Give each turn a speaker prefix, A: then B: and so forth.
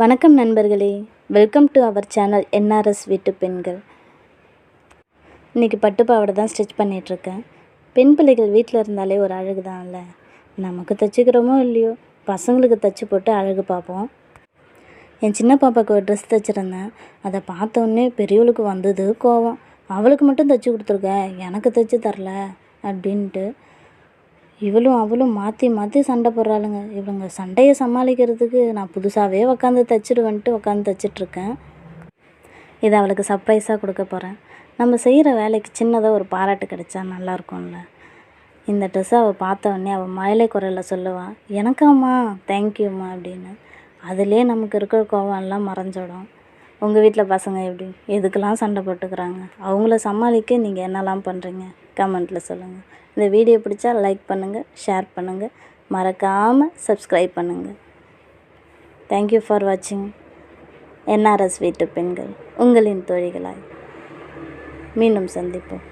A: வணக்கம் நண்பர்களே, welcome to our channel NRS வீட்டு பெண்கள். இன்றைக்கி பட்டு பாவாடை தான் ஸ்டிச் பண்ணிகிட்ருக்கேன். பெண் பிள்ளைகள் வீட்டில் இருந்தாலே ஒரு அழகு தான்ல. நமக்கு தைச்சிக்கிறோமோ இல்லையோ, பசங்களுக்கு தைச்சி போட்டு அழகு பார்ப்போம். என் சின்ன பாப்பாவுக்கு ஒரு ட்ரெஸ் தைச்சிருந்தேன். அதை பார்த்தோன்னே பெரியவளுக்கு வந்தது கோவம். அவளுக்கு மட்டும் தைச்சி கொடுத்துருக்கேன், எனக்கு தைச்சி தரல அப்படின்ட்டு. அவளும் மாற்றி மாற்றி சண்டை போடுறாளுங்க. இவங்க சண்டையை சமாளிக்கிறதுக்கு நான் புதுசாகவே உட்காந்து தைச்சிடுவேன்ட்டு உட்காந்து தைச்சிட்ருக்கேன். இதை அவளுக்கு சர்ப்ரைஸாக கொடுக்க போகிறேன். நம்ம செய்கிற வேலைக்கு சின்னதாக ஒரு பாராட்டு கிடைச்சா நல்லாயிருக்கும்ல. இந்த ட்ரெஸ்ஸை அவள் பார்த்தோன்னே அவள் மழலை குரலில் சொல்லுவாள், எனக்காம்மா, தேங்க்யூம்மா அப்படின்னு. அதிலே நமக்கு இருக்கிற கோவம்லாம் மறைஞ்சிடும். உங்கள் வீட்டில் பசங்க எப்படி எதுக்கெல்லாம் சண்டை போட்டுக்கிறாங்க? அவங்கள சமாளிக்க நீங்கள் என்னெல்லாம் பண்ணுறீங்க? கமெண்ட்டில் சொல்லுங்கள். இந்த வீடியோ பிடிச்சா லைக் பண்ணுங்கள், ஷேர் பண்ணுங்கள், மறக்காமல் சப்ஸ்கிரைப் பண்ணுங்கள். தேங்க்யூ ஃபார் வாட்சிங். என்ஆர்எஸ் வீட்டு பெண்கள் உங்களின் தோழிகளாய் மீண்டும் சந்திப்போம்.